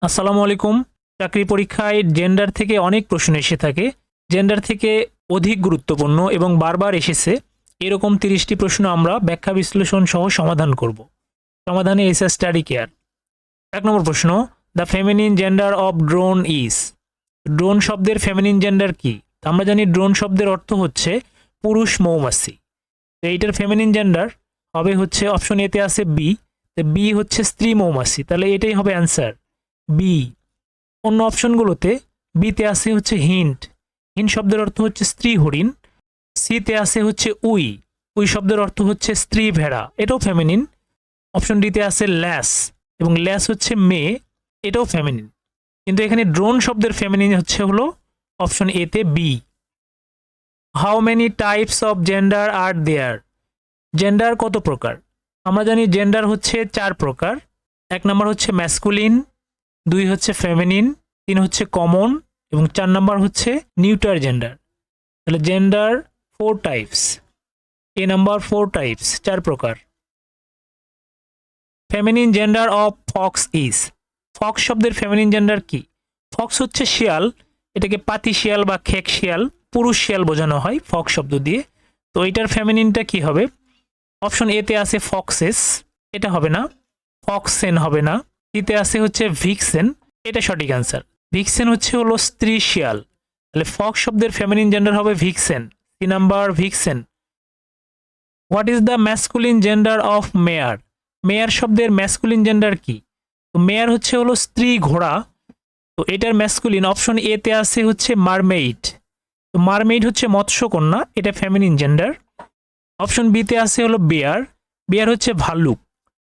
আসসালামু আলাইকুম। চাকরি পরীক্ষায় জেন্ডার থেকে অনেক প্রশ্ন এসে থাকে। জেন্ডার থেকে অধিক গুরুত্বপূর্ণ এবং বারবার এসেছে এরকম 30টি প্রশ্ন আমরা ব্যাখ্যা বিশ্লেষণ সহ সমাধান করব। সমাধানে এস স্টাডি কেয়ার। 1 নম্বর প্রশ্ন, the feminine gender of drone is. Drone শব্দের ফেমিনিন জেন্ডার কি? আমরা জানি ড্রোন শব্দের অর্থ হচ্ছে পুরুষ মৌমাছি। তো এইটার ফেমিনিন জেন্ডার হবে হচ্ছে অপশন এতে আছে বি। বি হচ্ছে স্ত্রী মৌমাছি, তাহলে এটাই হবে অ্যান্সার বি। অন্য অপশনগুলোতে বিতে আছে হচ্ছে হিন্ট। হিন্ট শব্দের অর্থ হচ্ছে স্ত্রী হরিণ। সিতে আছে হচ্ছে উই। উই শব্দের অর্থ হচ্ছে স্ত্রী ভেড়া, এটাও ফেমিনিন। অপশন ডিতে আছে ল্যাস, এবং ল্যাস হচ্ছে মেয়ে, এটাও ফেমিনিন। কিন্তু এখানে ড্রোন শব্দের ফেমিনিন হলো অপশন এতে B. How many types of gender are there. Gender কত প্রকার? আমরা জানি জেন্ডার হচ্ছে 4 প্রকার। 1 নম্বর হচ্ছে ম্যাসকুলিন, 2 হচ্ছে ফেমিনিন, 3 হচ্ছে কমন এবং 4 নাম্বার হচ্ছে নিউটার জেন্ডার। তাহলে জেন্ডার 4 টাইপস। এ নাম্বার 4 টাইপস, 4 প্রকার। Feminine gender of Fox is. Fox শব্দের ফেমিনিন জেন্ডার কি? ফক্স হচ্ছে শিয়াল, এটাকে পাতি শিয়াল বা খেক শিয়াল, পুরুষ শিয়াল বোঝানো হয় ফক্স শব্দ দিয়ে। তো এটার ফেমিনিনটা কি হবে? অপশন এতে আছে ফক্সেস, এটা হবে না। ফক্সেন হবে না। সিতে আছে হচ্ছে ভিক্সেন, এটা সঠিক অ্যান্সার। ভিক্সেন হলো স্ত্রী শিয়াল, তাহলে ফক্স শব্দের ফেমিনিন জেন্ডার হবে vixen. C number vixen. What is the masculine gender of mare. Mare শব্দের ম্যাসকুলিন জেন্ডার কি? তো মেয়ার হলো স্ত্রী ঘোড়া, তো এটার ম্যাসকুলিন অপশন এতে আছে হচ্ছে মারমেইড। তো মারমেইড হচ্ছে মৎস্যকন্যা, এটা ফেমিনিন জেন্ডার। অপশন বিতে আছে হলো বেয়ার। বেয়ার হচ্ছে ভাল্লুক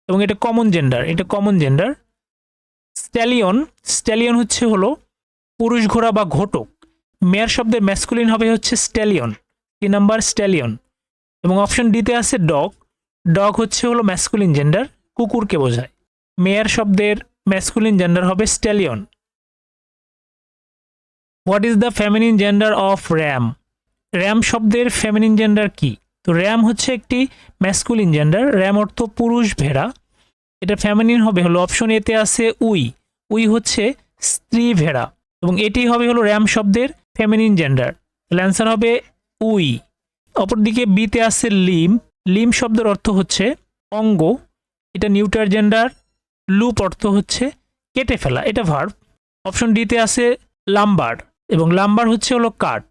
এবং এটা কমন জেন্ডার, এটা কমন জেন্ডার। স্ট্যালিয়ন, স্ট্যালিয়ন হলো পুরুষ ঘোড়া বা ঘোটক। মেয়ার শব্দের ম্যাসকুলিন হবে হচ্ছে স্ট্যালিয়ন, 3 নাম্বার স্ট্যালিয়ন। এবং অপশন ডিতে আছে ডগ। ডগ হলো ম্যাসকুলিন জেন্ডার, কুকুরকে বোঝায়। মেয়ার শব্দের ম্যাসকুলিন জেন্ডার হবে stallion. What is the feminine gender of RAM. RAM শব্দের ফেমিনিন জেন্ডার কি? তো র্যাম হচ্ছে একটি ম্যাসকুলিন জেন্ডার, র্যাম অর্থ পুরুষ ভেড়া। এটা ফেমিনিন হবে অপশন এতে আছে উই। উই হচ্ছে স্ত্রী ভেড়া এবং এটি হবে র্যাম শব্দের ফেমিনিন জেন্ডার, তাহলে অ্যান্সার হবে উই। অপরদিকে বিতে আছে লিম। লিম শব্দের অর্থ হচ্ছে অঙ্গ, এটা নিউটার জেন্ডার। লুপ অর্থ হচ্ছে কেটে ফেলা, এটা ভার্ব। অপশন ডিতে আছে লাম্বার, এবং লাম্বার হলো কাঠ,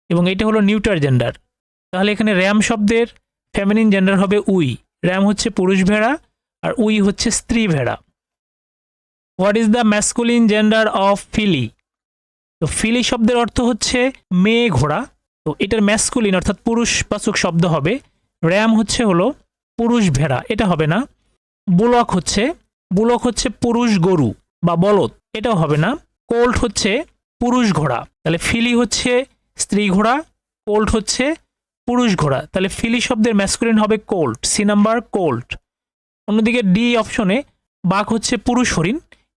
এবং এটা নিউটার জেন্ডার। তাহলে এখানে র্যাম শব্দের ফেমিনিন জেন্ডার হবে উই। র্যাম হচ্ছে পুরুষ ভেড়া আর উই হচ্ছে স্ত্রী ভেড়া। What is the masculine gender of filly. তো ফিলি শব্দের অর্থ হচ্ছে মেয়ে ঘোড়া, তো এটার ম্যাসকুলিন অর্থাৎ পুরুষবাচক শব্দ হবে র্যাম হলো পুরুষ ভেড়া, এটা হবে না। বুলক হচ্ছে পুরুষ গরু বা বলদ, এটাও হবে না। কোল্ট হচ্ছে পুরুষ ঘোড়া, তাহলে ফিলি হচ্ছে স্ত্রী ঘোড়া, কোল্ট হচ্ছে পুরুষ ঘোড়া, তাহলে ফিলি শব্দের ম্যাসকুলিন হবে কোল্ট, সি নাম্বার কোল্ট। অন্যদিকে ডি অপশনে বাঘ হচ্ছে পুরুষ হরিণ,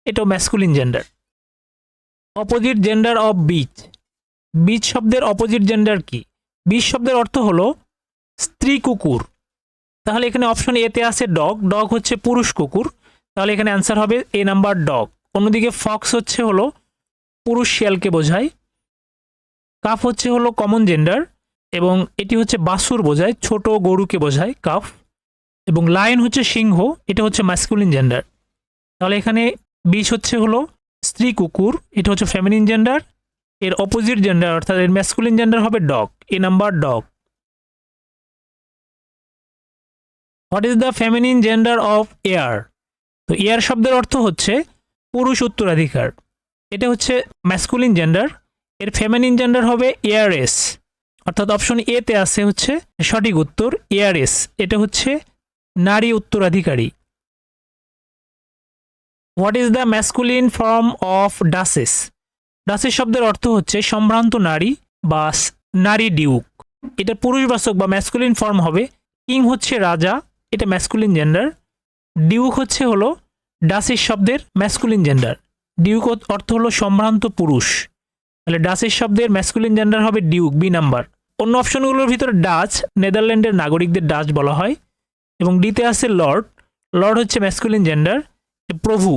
এটাও masculine gender. Opposite gender of bitch. Beach শব্দের অপোজিট জেন্ডার কি? বিচ শব্দের অর্থ হলো স্ত্রী কুকুর, তাহলে এখানে অপশন এতে আছে ডগ। ডগ হচ্ছে পুরুষ কুকুর, তাহলে এখানে অ্যান্সার হবে এ নাম্বার ডগ। অন্যদিকে ফক্স হলো পুরুষ শিয়ালকে বোঝায়। কাফ হলো কমন জেন্ডার এবং এটি বাছুর বোঝায়, ছোট গরুকে বোঝায় কাফ। এবং লায়ন হচ্ছে সিংহ, এটা হচ্ছে ম্যাসকুলিন জেন্ডার। তাহলে এখানে বিচ হলো স্ত্রী কুকুর, এটা হচ্ছে ফেমিনিন জেন্ডার। এর অপোজিট জেন্ডার অর্থাৎ এর ম্যাসকুলিন জেন্ডার হবে dog, A number dog. What is the feminine gender of air. তো এয়ার শব্দের অর্থ হচ্ছে পুরুষ উত্তরাধিকার, এটা হচ্ছে ম্যাসকুলিন জেন্ডার। এর ফেমিনিন জেন্ডার হবে এয়ারেস, অর্থাৎ অপশন এতে আছে সঠিক উত্তর এয়ারেস, এটা হচ্ছে নারী উত্তরাধিকারী। What is the masculine form of ডাসেস। ডাসেস শব্দের অর্থ হচ্ছে সম্ভ্রান্ত নারী বা নারী ডিউক, এটা পুরুষবাচক বা ম্যাসকুলিন ফর্ম হবে। কিং হচ্ছে রাজা, এটা ম্যাসকুলিন জেন্ডার। ডিউক হলো ডাসেস শব্দের ম্যাসকুলিন জেন্ডার। ডিউক অর্থ হলো সম্ভ্রান্ত পুরুষ, তাহলে ডাসেস শব্দের ম্যাসকুলিন জেন্ডার হবে ডিউক, বি নাম্বার। অন্য অপশনগুলোর ভিতরে ডাচ, নেদারল্যান্ডের নাগরিকদের ডাচ বলা হয়। এবং ডিতে আছে লর্ড। লর্ড হচ্ছে ম্যাসকুলিন জেন্ডার, প্রভু।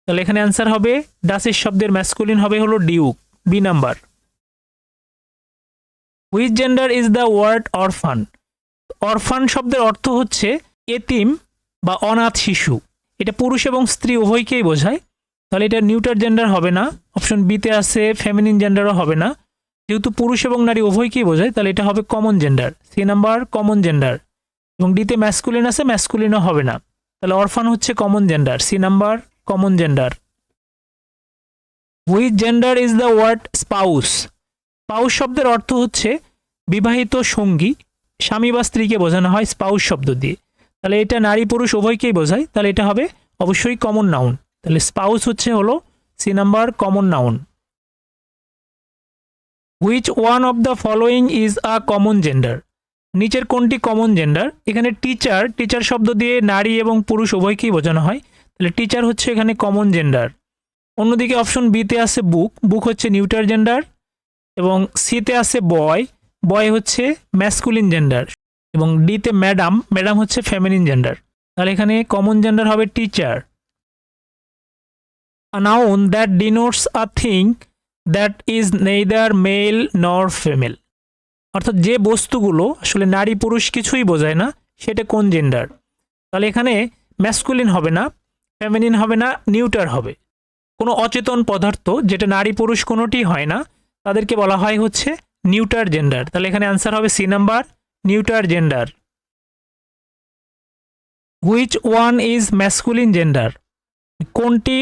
তাহলে এখানে অ্যান্সার হবে ডাচেস শব্দের ম্যাসকুলিন হবে হলো duke, B number. Which gender is the word orphan? Orphan শব্দের অর্থ হচ্ছে এতিম বা অনাথ শিশু। এটা পুরুষ এবং স্ত্রী উভয়কেই বোঝায়। তাহলে এটা নিউটার জেন্ডার হবে না। অপশন বিতে আছে ফেমিনিন জেন্ডারও হবে না। যেহেতু পুরুষ এবং নারী উভয়কেই বোঝায় তাহলে এটা হবে common gender, C number common gender. এবং ডিতে ম্যাসকুলিন আছে, ম্যাসকুলিনও হবে না। তাহলে অরফান হচ্ছে common gender, C number common gender. Which gender is the word spouse? Spouse শব্দের অর্থ হচ্ছে বিবাহিত সঙ্গী, স্বামী বা স্ত্রীকে বোঝানো হয় স্পাউস শব্দ দিয়ে। তাহলে এটা নারী পুরুষ উভয়কেই বোঝায়, তাহলে এটা হবে অবশ্যই কমন নাউন। তাহলে স্পাউস হচ্ছে হলো C number common noun. Which one of the following is a common gender? নিচের কোনটি কমন জেন্ডার? এখানে টিচার, টিচার শব্দ দিয়ে নারী এবং পুরুষ উভয়কেই বোঝানো হয়, তাহলে টিচার হচ্ছে এখানে কমন জেন্ডার। অন্যদিকে অপশন বিতে আছে বুক, বুক হচ্ছে নিউটার জেন্ডার। এবং সিতে আছে বয়, বয় হচ্ছে ম্যাসকুলিন জেন্ডার। এবং ডিতে ম্যাডাম, ম্যাডাম হচ্ছে ফেমিনিন জেন্ডার। তাহলে এখানে কমন জেন্ডার হবে teacher. A noun that denotes a thing that is neither male nor female. অর্থাৎ যে বস্তুগুলো আসলে নারী পুরুষ কিছুই বোঝায় না, সেটা কোন জেন্ডার? তাহলে এখানে ম্যাসকুলিন হবে না, ফেমিনিন হবে না, নিউটার হবে। কোনো অচেতন পদার্থ যেটা নারী পুরুষ কোনোটি হয় না, তাদেরকে বলা হয় হচ্ছে নিউটার জেন্ডার। তাহলে এখানে অ্যান্সার হবে C number neuter gender. Which one is masculine gender? কোনটি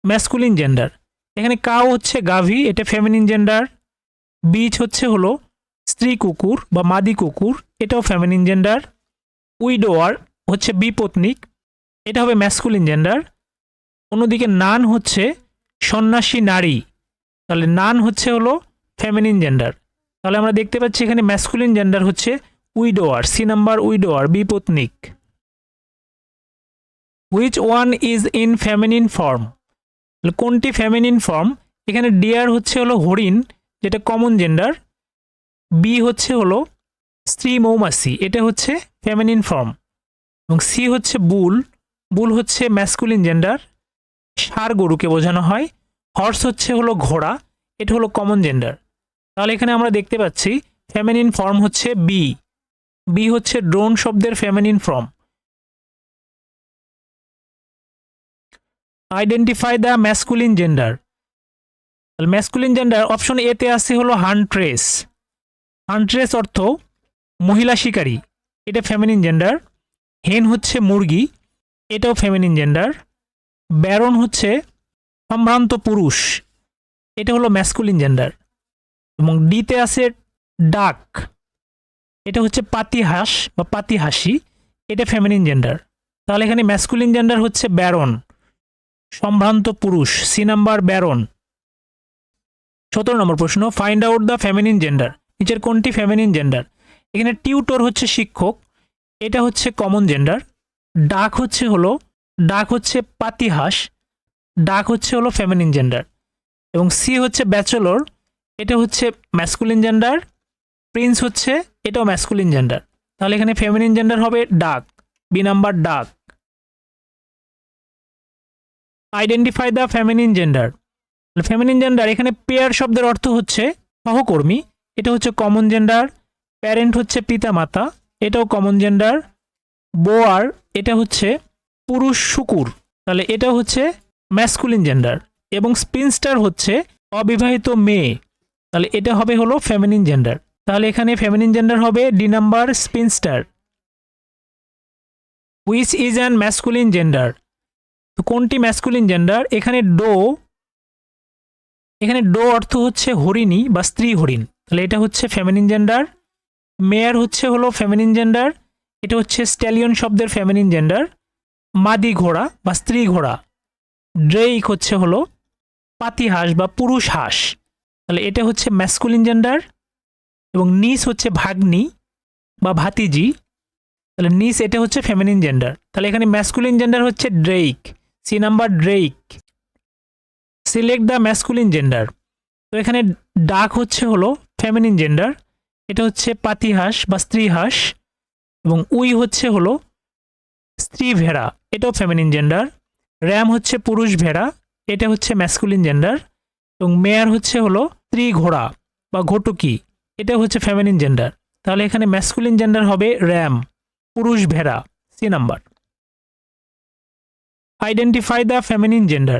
ম্যাসকুলিন জেন্ডার? এখানে কাউ হচ্ছে গাভী, এটা ফেমিনিন জেন্ডার। বিচ হচ্ছে হলো স্ত্রী কুকুর বা মাদি কুকুর, এটাও ফেমিনিন জেন্ডার। উইডোয়ার হচ্ছে বিপত্নিক, এটা হবে ম্যাসকুলিন জেন্ডার। অন্যদিকে নান হচ্ছে সন্ন্যাসী নারী, তাহলে নান হচ্ছে হলো ফেমিনিন জেন্ডার। তাহলে আমরা দেখতে পাচ্ছি এখানে ম্যাসকুলিন জেন্ডার হচ্ছে উইডোয়ার, সি নাম্বার উইডোয়ার বিপত্নিক। Which one is in feminine form? কোনটি ফেমিনিন ফর্ম? এখানে ডিয়ার হচ্ছে হলো হরিণ, যেটা কমন জেন্ডার। বি হচ্ছে হলো স্ত্রী মৌমাছি, এটা হচ্ছে ফেমিনিন ফর্ম। এবং সি হচ্ছে বুল, বুল হচ্ছে ম্যাসকুলিন জেন্ডার, ষাঁড় গরুকে বোঝানো হয়। হর্স হচ্ছে হলো ঘোড়া, এটা হলো কমন জেন্ডার। তাহলে এখানে আমরা দেখতে পাচ্ছি ফেমিনিন ফর্ম হচ্ছে বি, বি হচ্ছে ড্রোন শব্দের feminine form. Identify the masculine gender. Masculine gender option এতে আছে হলো হান্ট্রেস, হান্ট্রেস অর্থ মহিলা শিকারী, এটা ফেমিনিন জেন্ডার। হেন হচ্ছে মুরগি, এটাও ফেমিনিন জেন্ডার। ব্যারন হচ্ছে সম্ভ্রান্ত পুরুষ, এটা হলো ম্যাসকুলিন জেন্ডার। এবং ডিতে আছে ডাক, এটা হচ্ছে পাতিহাঁস বা পাতিহাসি, এটা ফেমিনিন জেন্ডার। তাহলে এখানে ম্যাসকুলিন জেন্ডার হচ্ছে ব্যারন, সম্ভ্রান্ত পুরুষ, সি নাম্বার ব্যারন। 17 নম্বর প্রশ্ন, find out the feminine gender. নিচের কোনটি ফেমিনিন জেন্ডার? এখানে টিউটর হচ্ছে শিক্ষক, এটা হচ্ছে কমন জেন্ডার। ডাক হচ্ছে পাতিহাঁস, ডাক হচ্ছে হলো ফেমিনিন জেন্ডার। এবং সি হচ্ছে ব্যাচেলর, এটা হচ্ছে ম্যাসকুলিন জেন্ডার। প্রিন্স হচ্ছে এটাও ম্যাসকুলিন জেন্ডার। তাহলে এখানে ফেমিনিন জেন্ডার হবে ডাক, বি নাম্বার ডাক। Identify the feminine gender. Feminine gender এখানে পেয়ার শব্দের অর্থ হচ্ছে সহকর্মী, এটা হচ্ছে কমন জেন্ডার। প্যারেন্ট হচ্ছে পিতামাতা, এটাও কমন জেন্ডার। বোয়ার এটা হচ্ছে পুরুষ শুকুর, তাহলে এটা হচ্ছে ম্যাসকুলিন জেন্ডার। এবং স্পিনস্টার হচ্ছে অবিবাহিত মেয়ে, তাহলে এটা হবে হলো ফেমিনিন জেন্ডার। তাহলে এখানে ফেমিনিন জেন্ডার হবে D number স্পিনস্টার। Which is an masculine gender? তো কোনটি ম্যাসকুলিন জেন্ডার? এখানে ডো অর্থ হচ্ছে হরিণী বা স্ত্রী হরিণ, তাহলে এটা হচ্ছে ফেমিনিন জেন্ডার। মেয়ার হচ্ছে হলো ফেমিনিন জেন্ডার, এটা হচ্ছে স্ট্যালিয়ন শব্দের ফেমিনিন জেন্ডার। মাদি ঘোড়া বা স্ত্রী ঘোড়া। ড্রেইক হচ্ছে হলো পাতিহাঁস বা পুরুষ হাঁস, তাহলে এটা হচ্ছে ম্যাসকুলিন জেন্ডার। এবং নিস হচ্ছে ভাগ্নি বা ভাতিজি, তাহলে নিস এটা হচ্ছে ফেমিনিন জেন্ডার। তাহলে এখানে ম্যাসকুলিন জেন্ডার হচ্ছে drake, C number drake. Select the masculine gender. তো এখানে ডাক হচ্ছে হলো ফেমিনিন জেন্ডার, এটা হচ্ছে পাতিহাঁস বা স্ত্রী হাঁস। এবং উই হচ্ছে হলো স্ত্রী ভেড়া, এটাও ফেমিনিন জেন্ডার। র্যাম হচ্ছে পুরুষ ভেড়া, এটা হচ্ছে ম্যাসকুলিন জেন্ডার। এবং মেয়ার হলো স্ত্রী ঘোড়া বা ঘটুকি, এটা হচ্ছে ফেমিনিন জেন্ডার। তাহলে এখানে ম্যাসকুলিন জেন্ডার হবে র্যাম, পুরুষ ভেড়া, C number. Identify the feminine gender.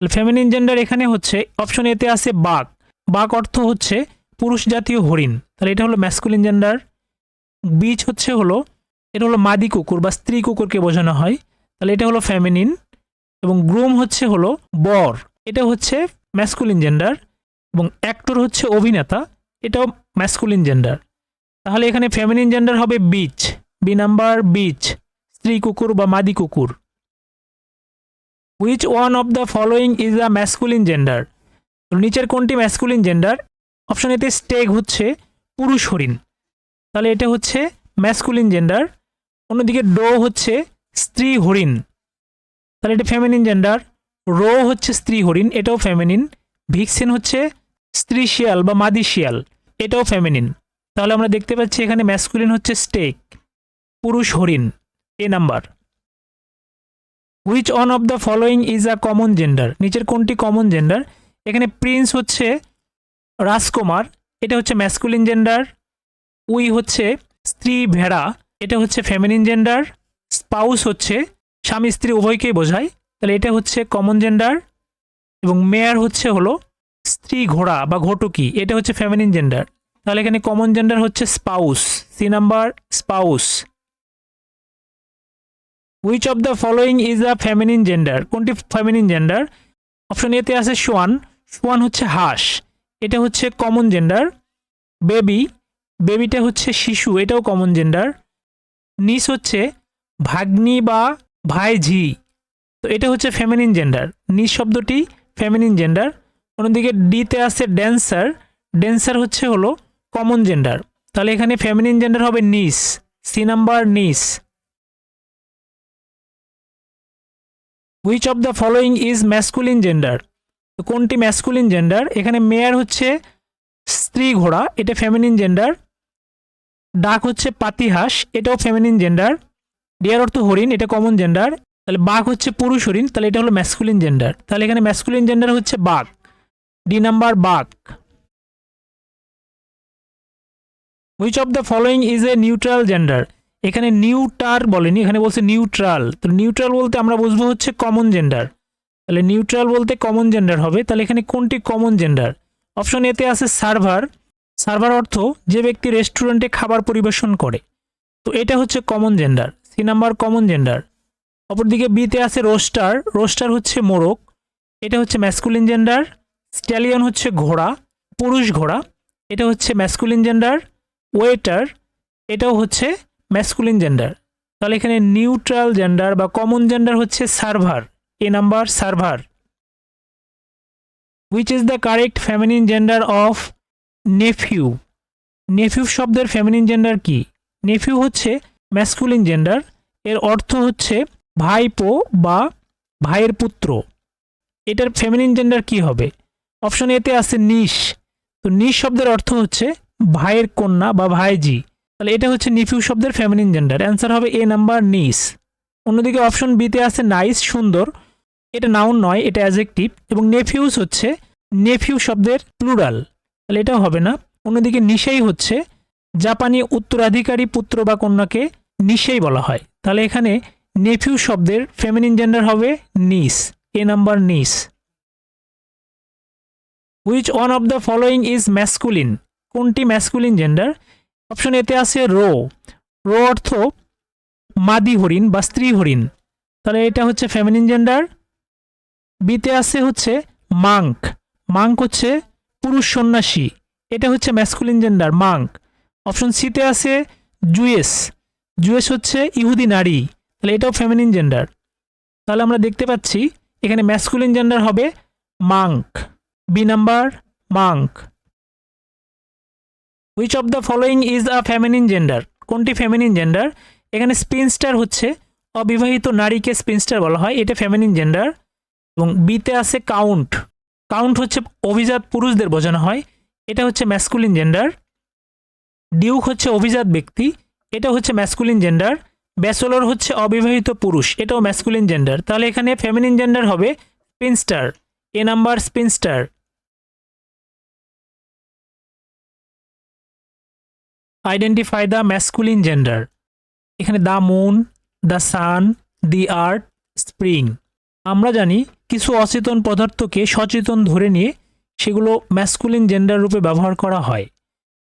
Feminine gender এখানে হচ্ছে অপশন এতে আছে বাঘ। বাঘ অর্থ হচ্ছে পুরুষ জাতীয় হরিণ, তাহলে এটা হলো ম্যাসকুলিন জেন্ডার। বিচ এটা হলো মাদি কুকুর বা স্ত্রী কুকুরকে বোঝানো হয়, তাহলে এটা হলো ফেমিনিন। এবং গ্রুম হলো বর, এটা হচ্ছে ম্যাসকুলিন জেন্ডার। এবং অ্যাক্টর হচ্ছে অভিনেতা, এটাও ম্যাসকুলিন জেন্ডার। তাহলে এখানে ফেমিনিন জেন্ডার হবে বিচ, বি নাম্বার বিচ, স্ত্রী কুকুর বা মাদি কুকুর। Which one of the following is a masculine gender? নিচের কোনটি ম্যাসকুলিন জেন্ডার? অপশন এতে স্টেগ হচ্ছে পুরুষ হরিণ, তাহলে এটা হচ্ছে ম্যাসকুলিন জেন্ডার। অন্যদিকে ডো হচ্ছে স্ত্রী হরিণ, তাহলে এটা ফেমিনিন জেন্ডার। রো হচ্ছে স্ত্রী হরিণ, এটাও ফেমিনিন। ভিক্সেন হচ্ছে স্ত্রী শিয়াল বা মাদি শিয়াল, এটাও ফেমিনিন। তাহলে আমরা দেখতে পাচ্ছি এখানে ম্যাসকুলিন হচ্ছে স্টেগ, পুরুষ হরিণ, A number. Which one of the following is a common gender? নিচের কোনটি কমন জেন্ডার? এখানে প্রিন্স হচ্ছে রাজকুমার, এটা হচ্ছে ম্যাসকুলিন জেন্ডার। উই হচ্ছে স্ত্রী ভেড়া, এটা হচ্ছে ফেমিনিন জেন্ডার। স্পাউস হচ্ছে স্বামী স্ত্রী উভয়কেই বোঝায়, তাহলে এটা হচ্ছে কমন জেন্ডার। এবং মেয়ার হলো স্ত্রী ঘোড়া বা ঘটুকি, এটা হচ্ছে ফেমিনিন জেন্ডার। তাহলে এখানে কমন জেন্ডার হচ্ছে spouse, C number spouse. Which of the following is a feminine gender? কোনটি ফেমিনিন জেন্ডার? অপশন এতে আছে সোয়ান, সোয়ান হচ্ছে হাঁস, এটা হচ্ছে কমন জেন্ডার। বেবি, বেবিটা হচ্ছে শিশু, এটাও কমন জেন্ডার। নিস হচ্ছে ভাগ্নি বা ভাইঝি, তো এটা হচ্ছে ফেমিনিন জেন্ডার। নিস শব্দটি ফেমিনিন জেন্ডার। অন্যদিকে ডিতে আছে ড্যান্সার, ড্যান্সার হলো কমন জেন্ডার, তাহলে এখানে ফেমিনিন জেন্ডার হবে নিস, সি নাম্বার নিস। Which of the following is masculine gender? তো কোনটি ম্যাসকুলিন জেন্ডার? এখানে মেয়ার হচ্ছে স্ত্রী ঘোড়া, এটা ফেমিনিন জেন্ডার। ডাক হচ্ছে পাতিহাঁস, এটাও ফেমিনিন জেন্ডার। ডিয়ার অর্থ হরিণ, এটা কমন জেন্ডার। তাহলে বাঘ হচ্ছে পুরুষ হরিণ, তাহলে এটা হলো ম্যাসকুলিন জেন্ডার। তাহলে এখানে ম্যাসকুলিন জেন্ডার হচ্ছে বাঘ, ডি নাম্বার বাঘ। Which of the following is a neutral gender? এখানে নিউটার বলেনি, এখানে বলছে নিউট্রাল। তো নিউট্রাল বলতে আমরা বুঝবো হচ্ছে কমন জেন্ডার, তাহলে নিউট্রাল বলতে কমন জেন্ডার হবে। তাহলে এখানে কোনটি কমন জেন্ডার? অপশন এতে আছে সার্ভার, সার্ভার অর্থ যে ব্যক্তি রেস্টুরেন্টে খাবার পরিবেশন করে, তো এটা হচ্ছে common gender, C number common gender. অপরদিকে বিতে আছে রোস্টার, রোস্টার হচ্ছে মোরগ, এটা হচ্ছে ম্যাসকুলিন জেন্ডার। স্ট্যালিয়ন হচ্ছে ঘোড়া, পুরুষ ঘোড়া, এটা হচ্ছে ম্যাসকুলিন জেন্ডার। ওয়েটার, এটাও হচ্ছে ম্যাসকুলিন জেন্ডার। তাহলে এখানে নিউট্রাল জেন্ডার বা কমন জেন্ডার হচ্ছে server, A number server. Which is the correct feminine gender of nephew? Nephew শব্দের ফেমিনিন জেন্ডার কি? নেফিউ হচ্ছে ম্যাসকুলিন জেন্ডার, এর অর্থ হচ্ছে ভাইপো বা ভাইয়ের পুত্র। এটার ফেমিনিন জেন্ডার কি হবে? অপশন এতে আছে নিশ, তো নিশ শব্দের অর্থ হচ্ছে ভাইয়ের কন্যা বা ভাইজি, তাহলে এটা হচ্ছে নিফিউ শব্দের ফেমিনিন জেন্ডার, অ্যান্সার হবে এ নাম্বার নিস। অন্যদিকে অপশন বিতে আছে নাইস, সুন্দর, এটা নাউন নয়, এটা অ্যাডজেক্টিভ। এবং নেফিউস হচ্ছে নেফিউ শব্দের প্লুরাল, তাহলে এটাও হবে না। অন্যদিকে নিশেই হচ্ছে জাপানি উত্তরাধিকারী পুত্র বা কন্যাকে নিশেই বলা হয়, তাহলে এখানে নেফিউ শব্দের ফেমিনিন জেন্ডার হবে নিস, এ নাম্বার নিস। Which one of the following is masculine? কোনটি ম্যাসকুলিন জেন্ডার? অপশন এতে আছে রো, রো অর্থ মাদি হরিণ বা স্ত্রী হরিণ, তাহলে এটা হচ্ছে ফেমিনিন জেন্ডার। বিতে আছে হচ্ছে মাঙ্ক, মাঙ্ক হচ্ছে পুরুষ সন্ন্যাসী, এটা হচ্ছে ম্যাসকুলিন জেন্ডার মাঙ্ক। অপশন সিতে আছে জুয়েস, জুয়েস হচ্ছে ইহুদি নারী, তাহলে এটাও ফেমিনিন জেন্ডার। তাহলে আমরা দেখতে পাচ্ছি এখানে ম্যাসকুলিন জেন্ডার হবে monk, B number monk. Which of the following is a feminine gender? কোনটি ফেমিনিন জেন্ডার? এখানে স্পিনস্টার হচ্ছে অবিবাহিত নারীকে স্পিনস্টার বলা হয়, এটা ফেমিনিন জেন্ডার। এবং বিতে আছে কাউন্ট, কাউন্ট হচ্ছে অভিজাত পুরুষদের বোঝানো হয়, এটা হচ্ছে ম্যাসকুলিন জেন্ডার। ডিউক হচ্ছে অভিজাত ব্যক্তি, এটা হচ্ছে ম্যাসকুলিন জেন্ডার। ব্যাচেলর হচ্ছে অবিবাহিত পুরুষ, এটাও ম্যাসকুলিন জেন্ডার। তাহলে এখানে ফেমিনিন জেন্ডার হবে spinster, A number spinster. Identify the masculine gender. এখানে the moon, the sun, the earth, spring. আমরা জানি কিছু অচেতন পদার্থকে সচেতন ধরে নিয়ে সেগুলো ম্যাসকুলিন জেন্ডার রূপে ব্যবহার করা হয়।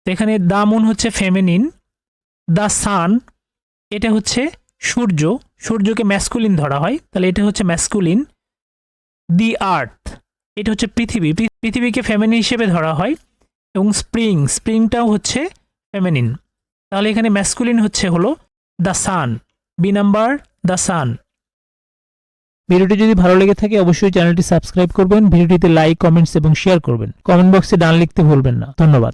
তো এখানে দ্য মুন হচ্ছে ফেমিনিন, দ্য সান এটা হচ্ছে সূর্য, সূর্যকে ম্যাসকুলিন ধরা হয়, তাহলে এটা হচ্ছে ম্যাসকুলিন। দি আর্থ এটা হচ্ছে পৃথিবী, পৃথিবীকে ফেমিনিন হিসেবে ধরা হয়। এবং স্প্রিং, স্প্রিংটাও হচ্ছে ফেমিনিন। তাহলে এখানে ম্যাসকুলিন হচ্ছে হলো the son, B number the son. ভিডিওটি যদি ভালো লেগে থাকে অবশ্যই চ্যানেলটি সাবস্ক্রাইব করবেন, ভিডিওটিতে লাইক, কমেন্টস এবং শেয়ার করবেন। কমেন্ট বক্সে ডান লিখতে ভুলবেন না। ধন্যবাদ।